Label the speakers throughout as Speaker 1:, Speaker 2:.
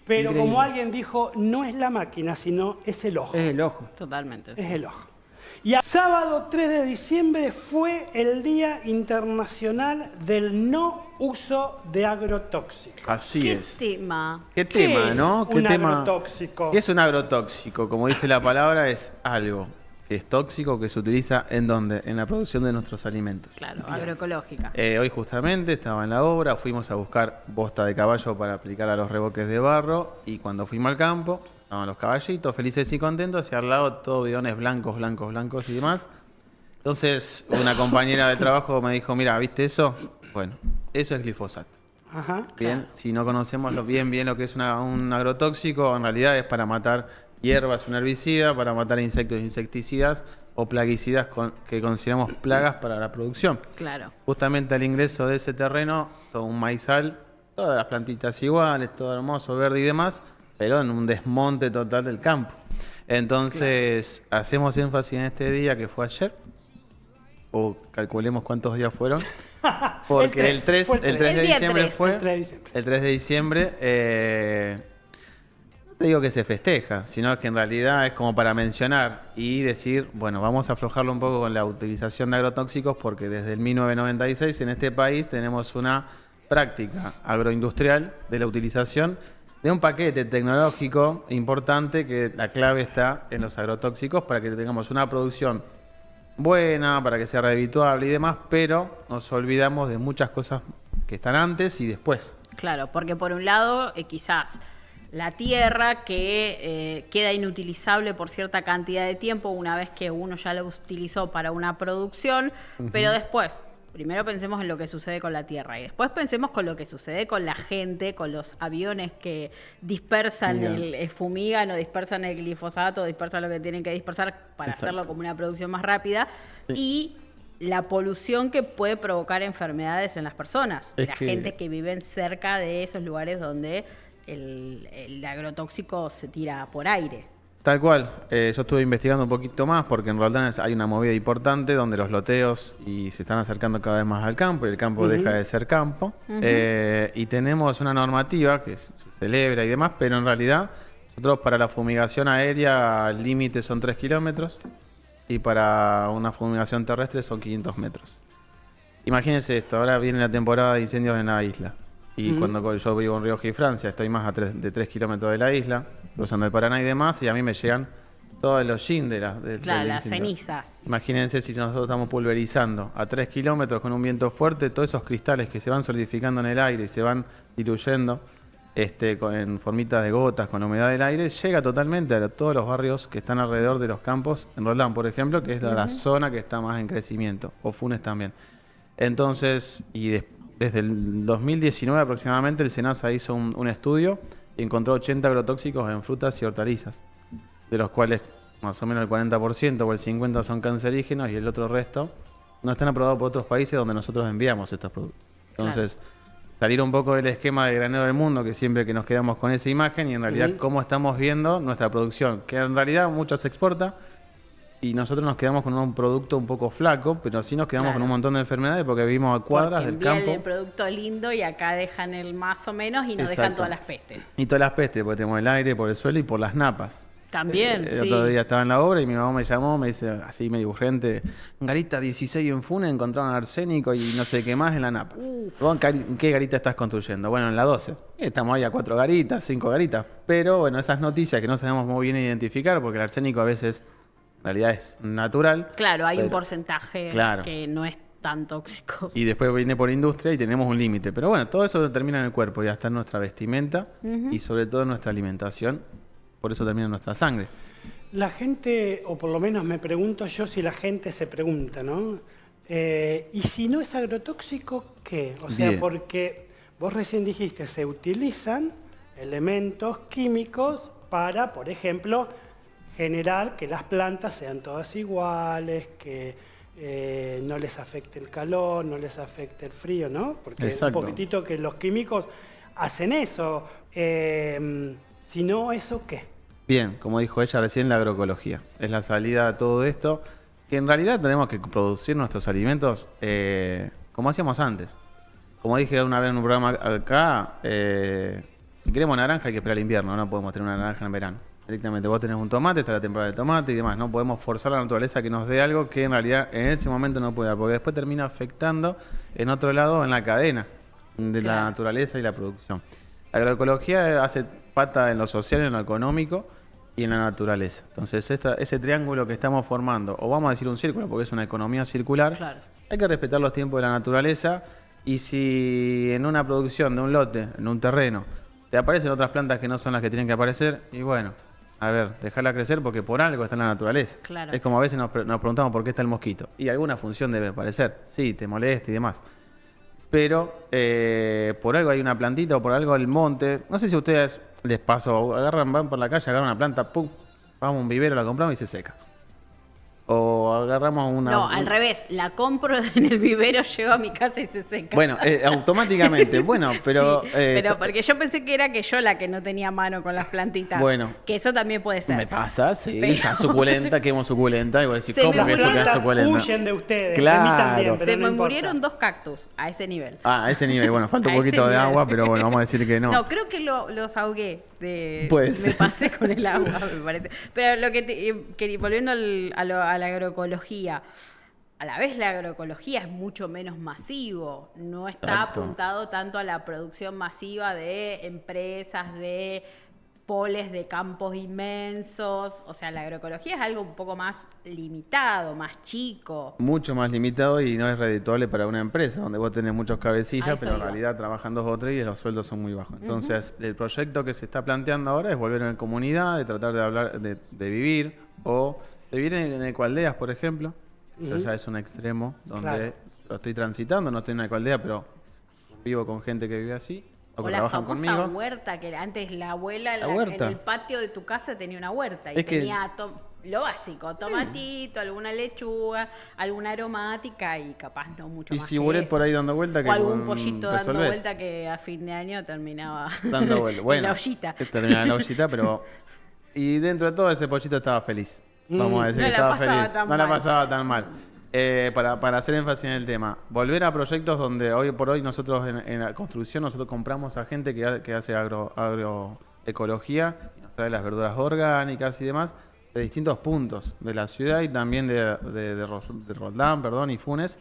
Speaker 1: Pero
Speaker 2: Increíble.
Speaker 1: como alguien dijo, no es la máquina, sino es el ojo.
Speaker 2: Es el ojo.
Speaker 3: Totalmente.
Speaker 1: Es el ojo. Y el sábado 3 de diciembre fue el Día Internacional del No Uso de Agrotóxicos.
Speaker 4: Así
Speaker 3: ¿Qué
Speaker 4: es.
Speaker 3: tema?
Speaker 4: ¿Qué
Speaker 1: ¿Qué
Speaker 4: tema,
Speaker 1: es
Speaker 4: no? ¿Qué
Speaker 1: un
Speaker 4: tema?
Speaker 1: agrotóxico?
Speaker 4: ¿Qué es un agrotóxico? Como dice la palabra, es algo que es tóxico que se utiliza ¿en dónde? En la producción de nuestros alimentos.
Speaker 3: Claro, agroecológica.
Speaker 4: Hoy justamente estaba en la obra, fuimos a buscar bosta de caballo para aplicar a los reboques de barro y cuando fuimos al campo, estaban los caballitos felices y contentos y al lado todo bidones blancos, blancos, blancos y demás. Entonces una compañera de trabajo me dijo, mira, ¿viste eso? Bueno, eso es glifosato.
Speaker 1: Ajá.
Speaker 4: Bien, si no conocemos bien lo que es un agrotóxico, en realidad es para matar hierbas, un herbicida, para matar insectos, insecticidas o plaguicidas que consideramos plagas para la producción.
Speaker 3: Claro.
Speaker 4: Justamente al ingreso de ese terreno, todo un maizal, todas las plantitas iguales, todo hermoso, verde y demás, pero en un desmonte total del campo. Entonces, hacemos énfasis en este día que fue ayer, o calculemos cuántos días fueron, porque el 3
Speaker 1: fue el 3.
Speaker 4: de
Speaker 3: El día
Speaker 4: diciembre
Speaker 3: 3.
Speaker 4: fue...
Speaker 1: El 3 de diciembre.
Speaker 4: El 3 de diciembre, no te digo que se festeja, sino que en realidad es como para mencionar y decir, bueno, vamos a aflojarlo un poco con la utilización de agrotóxicos porque desde el 1996 en este país tenemos una práctica agroindustrial de la utilización de un paquete tecnológico importante que la clave está en los agrotóxicos para que tengamos una producción buena, para que sea redituable y demás, pero nos olvidamos de muchas cosas que están antes y después.
Speaker 3: Claro, porque por un lado, quizás la tierra que queda inutilizable por cierta cantidad de tiempo una vez que uno ya la utilizó para una producción, pero después, primero pensemos en lo que sucede con la tierra y después pensemos con lo que sucede con la gente, con los aviones que dispersan fumigan o dispersan el glifosato, dispersan lo que tienen que dispersar para
Speaker 4: Exacto.
Speaker 3: hacerlo como una producción más rápida
Speaker 4: Sí.
Speaker 3: y la polución que puede provocar enfermedades en las personas,
Speaker 4: Es
Speaker 3: la
Speaker 4: que-
Speaker 3: gente que viven cerca de esos lugares donde el agrotóxico se tira por aire.
Speaker 4: Tal cual, yo estuve investigando un poquito más porque en realidad hay una movida importante donde los loteos y se están acercando cada vez más al campo y el campo deja de ser campo. Y tenemos una normativa que se celebra y demás, pero en realidad nosotros para la fumigación aérea el límite son 3 kilómetros y para una fumigación terrestre son 500 metros. Imagínense esto, ahora viene la temporada de incendios en la isla. Y cuando yo vivo en Rioja y Francia, estoy más de 3 kilómetros de la isla, cruzando el Paraná y demás, y a mí me llegan todos los jeans
Speaker 3: Claro,
Speaker 4: del
Speaker 3: las
Speaker 4: incendio.
Speaker 3: cenizas.
Speaker 4: Imagínense si nosotros estamos pulverizando a 3 kilómetros con un viento fuerte, todos esos cristales que se van solidificando en el aire y se van diluyendo en formitas de gotas con la humedad del aire, llega totalmente a todos los barrios que están alrededor de los campos, en Roldán, por ejemplo, que es la zona que está más en crecimiento, o Funes también. Entonces, desde el 2019 aproximadamente, el SENASA hizo un estudio y encontró 80 agrotóxicos en frutas y hortalizas, de los cuales más o menos el 40% o el 50% son cancerígenos y el otro resto no están aprobados por otros países donde nosotros enviamos estos productos. Entonces, salir un poco del esquema de granero del mundo, que siempre que nos quedamos con esa imagen, y en realidad cómo estamos viendo nuestra producción, que en realidad mucho se exporta, y nosotros nos quedamos con un producto un poco flaco, pero sí nos quedamos
Speaker 3: Claro.
Speaker 4: con un montón de enfermedades porque vivimos a cuadras
Speaker 3: Porque
Speaker 4: del
Speaker 3: envían
Speaker 4: campo.
Speaker 3: el producto lindo y acá dejan el más o menos y nos dejan
Speaker 4: Exacto.
Speaker 3: todas las pestes.
Speaker 4: Y todas las pestes, porque tenemos el aire, por el suelo y por las napas.
Speaker 3: También,
Speaker 4: El
Speaker 3: sí.
Speaker 4: otro día estaba en la obra y mi mamá me llamó, me dice así medio urgente, Garita 16 en Funes encontraron arsénico y no sé qué más en la napa. ¿Vos en qué garita estás construyendo? Bueno, en la 12. Estamos ahí a 4 garitas, 5 garitas. Pero bueno, esas noticias que no sabemos muy bien identificar, porque el arsénico a veces en realidad es natural.
Speaker 3: Claro, hay un
Speaker 4: pero-
Speaker 3: porcentaje
Speaker 4: Claro.
Speaker 3: que no es tan tóxico.
Speaker 4: Y después viene por industria y tenemos un límite. Pero bueno, todo eso termina en el cuerpo, ya está en nuestra vestimenta y sobre todo en nuestra alimentación. Por eso termina en nuestra sangre.
Speaker 1: La gente, o por lo menos me pregunto yo si la gente se pregunta, ¿no? ¿Y si no es agrotóxico, qué? O sea,
Speaker 4: Bien.
Speaker 1: porque vos recién dijiste, se utilizan elementos químicos para, por ejemplo, generar que las plantas sean todas iguales, que no les afecte el calor, no les afecte el frío, ¿no? Porque
Speaker 4: Exacto.
Speaker 1: un poquitito que los químicos hacen eso. Si no, ¿eso qué?
Speaker 4: Bien, como dijo ella recién, la agroecología. Es la salida a todo esto. Que en realidad tenemos que producir nuestros alimentos como hacíamos antes. Como dije una vez en un programa acá, Si queremos naranja hay que esperar el invierno, no podemos tener una naranja en verano. Directamente vos tenés un tomate, está la temporada de tomate y demás. No podemos forzar a la naturaleza que nos dé algo que en realidad en ese momento no puede dar, porque después termina afectando en otro lado en la cadena de la naturaleza y la producción. La agroecología hace pata en lo social, en lo económico y en la naturaleza. Entonces ese triángulo que estamos formando, o vamos a decir un círculo porque es una economía circular, hay que respetar los tiempos de la naturaleza y si en una producción de un lote, en un terreno, te aparecen otras plantas que no son las que tienen que aparecer, y bueno, a ver, dejarla crecer porque por algo está en la naturaleza.
Speaker 3: Claro.
Speaker 4: Es como a veces nos preguntamos por qué está el mosquito. Y alguna función debe aparecer. Sí, te molesta y demás. Pero por algo hay una plantita o por algo el monte. No sé si a ustedes les pasó, van por la calle, agarran una planta, pum, vamos a un vivero, la compramos y se seca. O agarramos una...
Speaker 3: No, al revés, la compro en el vivero, llego a mi casa y se seca.
Speaker 4: Bueno, automáticamente, bueno, pero...
Speaker 3: Sí, pero porque yo pensé que era que yo la que no tenía mano con las plantitas.
Speaker 4: Bueno.
Speaker 3: Que eso también puede ser.
Speaker 4: Me pasa, sí,
Speaker 3: Pero-
Speaker 4: está suculenta, quemo suculenta, y vos decís,
Speaker 3: Se
Speaker 4: ¿cómo
Speaker 3: me
Speaker 4: que eso
Speaker 3: murieron
Speaker 4: queda
Speaker 1: Las
Speaker 4: suculenta?
Speaker 1: huyen de ustedes,
Speaker 4: Claro.
Speaker 1: de mí también, pero
Speaker 3: Se
Speaker 1: no
Speaker 3: me
Speaker 1: importa.
Speaker 3: murieron 2 cactus a ese nivel.
Speaker 4: Ah, a ese nivel, bueno, falta un
Speaker 3: A ese
Speaker 4: poquito de
Speaker 3: nivel.
Speaker 4: agua, pero bueno, vamos a decir que no.
Speaker 3: No, creo que los ahogué.
Speaker 4: Puede
Speaker 3: Me
Speaker 4: ser.
Speaker 3: pasé con el agua, me parece. Pero lo que volviendo a la agroecología, a la vez la agroecología es mucho menos masivo. No está
Speaker 4: Exacto.
Speaker 3: apuntado tanto a la producción masiva de empresas, de poles de campos inmensos. O sea, la agroecología es algo un poco más limitado, más chico.
Speaker 4: Mucho más limitado y no es redituable para una empresa, donde vos tenés muchos
Speaker 3: A
Speaker 4: cabecillas,
Speaker 3: eso
Speaker 4: pero en
Speaker 3: iba.
Speaker 4: realidad trabajan 2 o 3 y los sueldos son muy bajos. Entonces, el proyecto que se está planteando ahora es volver en comunidad, de tratar de hablar, de vivir, o de vivir en ecoaldeas, por ejemplo. Eso ya es un extremo donde
Speaker 1: Claro.
Speaker 4: lo estoy transitando, no estoy en una ecoaldea, pero vivo con gente que vive así, o que
Speaker 3: O la
Speaker 4: trabajan
Speaker 3: famosa
Speaker 4: conmigo.
Speaker 3: huerta, que antes la abuela
Speaker 4: La
Speaker 3: en
Speaker 4: huerta.
Speaker 3: el patio de tu casa tenía una huerta y
Speaker 4: Es que-
Speaker 3: tenía lo básico, tomatito, alguna lechuga, alguna aromática y capaz no mucho
Speaker 4: Y
Speaker 3: más.
Speaker 4: ciburet
Speaker 3: que
Speaker 4: por
Speaker 3: eso.
Speaker 4: ahí dando vuelta que
Speaker 3: O algún
Speaker 4: con-
Speaker 3: pollito dando
Speaker 4: resolvés.
Speaker 3: vuelta que a fin de año terminaba
Speaker 4: Dando vuelta. Bueno,
Speaker 3: en la ollita.
Speaker 4: que terminaba en la ollita, pero... Y dentro de todo ese pollito estaba feliz. Vamos a decir
Speaker 3: No
Speaker 4: que
Speaker 3: la
Speaker 4: estaba
Speaker 3: pasaba
Speaker 4: feliz.
Speaker 3: tan
Speaker 4: No la
Speaker 3: mal.
Speaker 4: pasaba tan mal. Para hacer énfasis en el tema, volver a proyectos donde hoy por hoy nosotros en la construcción nosotros compramos a gente que hace agroecología y nos trae las verduras orgánicas y demás de distintos puntos de la ciudad y también de Roldán, perdón, y Funes,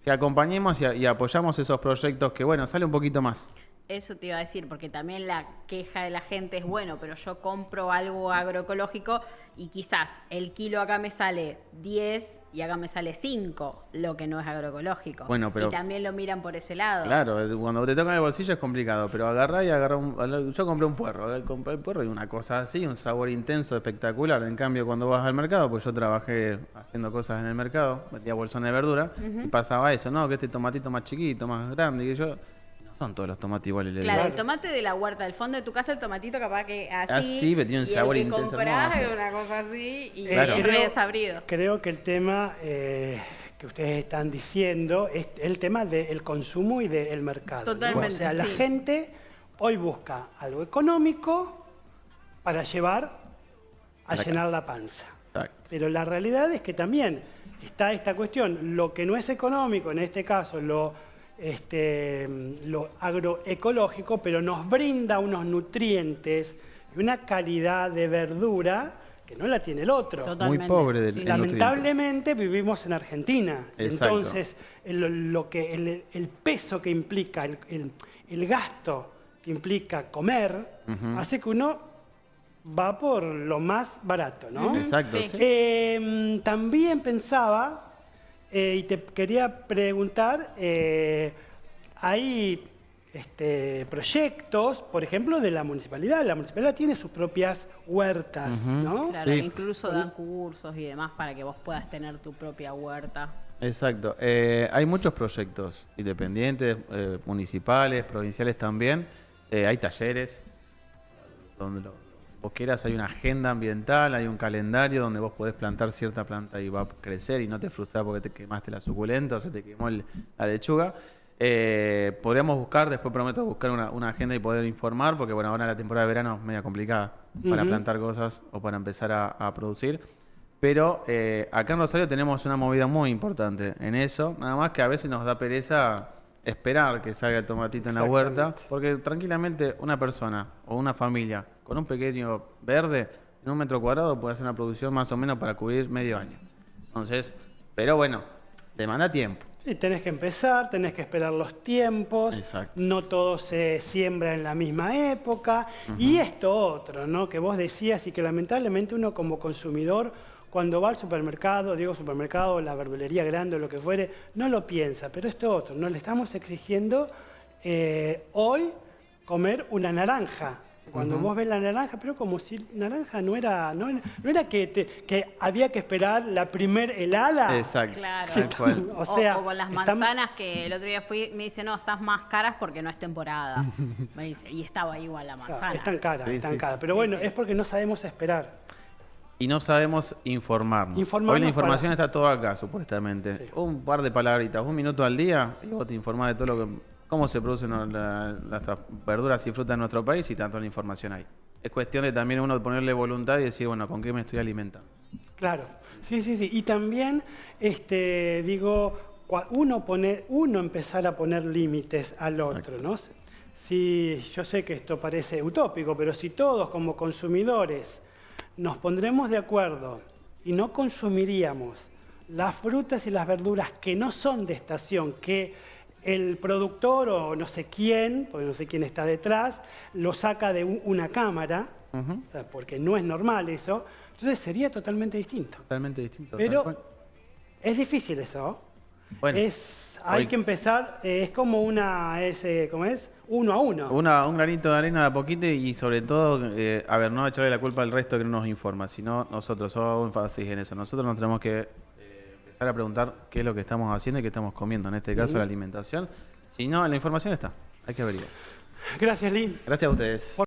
Speaker 4: que acompañemos y apoyamos esos proyectos que, bueno, sale un poquito más.
Speaker 3: Eso te iba a decir, porque también la queja de la gente es, bueno, pero yo compro algo agroecológico y quizás el kilo acá me sale 10 y acá me sale 5, lo que no es agroecológico.
Speaker 4: Bueno, pero-
Speaker 3: y también lo miran por ese lado.
Speaker 4: Claro, cuando te tocan el bolsillo es complicado, pero agarrá yo compré un puerro, compré el puerro y una cosa así, un sabor intenso, espectacular. En cambio, cuando vas al mercado, pues yo trabajé haciendo cosas en el mercado, metía bolsones de verdura y pasaba eso, ¿no? Que este tomatito más chiquito, más grande, y yo... No son todos los tomates iguales. le
Speaker 3: Claro,
Speaker 4: digo.
Speaker 3: el tomate de la huerta, del fondo de tu casa, el tomatito capaz que así.
Speaker 4: Así, pero tiene un
Speaker 3: y
Speaker 4: sabor
Speaker 3: el que
Speaker 4: intenso,
Speaker 3: comprás
Speaker 4: hermoso.
Speaker 3: es una cosa así y
Speaker 4: Claro.
Speaker 3: es re desabrido.
Speaker 1: Creo que el tema que ustedes están diciendo es el tema del consumo y del mercado. ¿no?
Speaker 3: Totalmente,
Speaker 1: O sea, la
Speaker 3: sí.
Speaker 1: gente hoy busca algo económico para llevar a
Speaker 4: la
Speaker 1: llenar
Speaker 4: casa.
Speaker 1: la panza.
Speaker 4: Exacto.
Speaker 1: Pero la realidad es que también está esta cuestión, lo que no es económico, en este caso lo agroecológico, pero nos brinda unos nutrientes y una calidad de verdura que no la tiene el otro.
Speaker 3: Totalmente.
Speaker 4: Muy pobre del
Speaker 3: Sí.
Speaker 4: en
Speaker 1: Lamentablemente vivimos en Argentina.
Speaker 4: Exacto.
Speaker 1: Entonces, el peso que implica, el gasto que implica comer, hace que uno va por lo más barato, ¿no?
Speaker 4: Exacto,
Speaker 3: Sí.
Speaker 4: sí.
Speaker 1: También pensaba, y te quería preguntar, hay proyectos, por ejemplo, de la municipalidad. La municipalidad tiene sus propias huertas, ¿no?
Speaker 3: Claro,
Speaker 4: Sí.
Speaker 3: incluso dan cursos y demás para que vos puedas tener tu propia huerta.
Speaker 4: Exacto. Hay muchos proyectos independientes, municipales, provinciales también. Hay talleres donde vos quieras, hay una agenda ambiental, hay un calendario donde vos podés plantar cierta planta y va a crecer y no te frustras porque te quemaste la suculenta o se te quemó la lechuga. Podríamos buscar, después prometo buscar una agenda y poder informar, porque bueno, ahora la temporada de verano es media complicada para plantar cosas o para empezar a producir. Pero acá en Rosario tenemos una movida muy importante en eso, nada más que a veces nos da pereza esperar que salga el tomatito en la huerta, porque tranquilamente una persona o una familia con un pequeño verde en 1 metro cuadrado puede hacer una producción más o menos para cubrir medio año. Entonces, pero bueno, demanda tiempo.
Speaker 1: Sí, tenés que empezar, tenés que esperar los tiempos,
Speaker 4: Exacto.
Speaker 1: no todo se siembra en la misma época. Y esto otro, ¿no? Que vos decías y que lamentablemente uno como consumidor, cuando va al supermercado, digo supermercado, la verdulería grande o lo que fuere, no lo piensa. Pero esto otro, ¿no? Le estamos exigiendo hoy comer una naranja. Cuando vos ves la naranja, pero como si naranja no era que había que esperar la primer helada.
Speaker 4: Exacto.
Speaker 3: Claro.
Speaker 4: Tal cual.
Speaker 1: O sea,
Speaker 3: o con las manzanas que el otro día fui, me dice, no, estás más caras porque no es temporada. Me dice, y estaba igual la manzana.
Speaker 1: están caras,
Speaker 4: Sí,
Speaker 1: están
Speaker 4: sí,
Speaker 1: caras.
Speaker 4: sí.
Speaker 1: Pero bueno, es porque no sabemos esperar.
Speaker 4: Y no sabemos informarnos. Hoy la información está todo acá, supuestamente.
Speaker 1: Sí.
Speaker 4: Un par de palabritas, 1 minuto al día, y vos te informás de todo lo que, cómo se producen las verduras y frutas en nuestro país y tanto la información hay. Es cuestión de también uno ponerle voluntad y decir, bueno, ¿con qué me estoy alimentando?
Speaker 1: Claro, sí. Y también, uno empezar a poner límites al otro, ¿no? Si, yo sé que esto parece utópico, pero si todos como consumidores nos pondremos de acuerdo y no consumiríamos las frutas y las verduras que no son de estación, que el productor o no sé quién, porque no sé quién está detrás, lo saca de una cámara, o sea, porque no es normal eso, entonces sería totalmente distinto.
Speaker 4: Totalmente distinto.
Speaker 1: Pero es difícil eso.
Speaker 4: Bueno,
Speaker 1: hay que empezar, es como ¿cómo es? Uno a uno.
Speaker 4: un granito de arena de a poquito y sobre todo, no echarle la culpa al resto que no nos informa, sino nosotros, somos énfasis en eso. Nosotros nos tenemos que empezar a preguntar qué es lo que estamos haciendo y qué estamos comiendo, en este caso la alimentación. Si no, la información está, hay que averiguar.
Speaker 1: Gracias, Lee.
Speaker 4: Gracias a ustedes.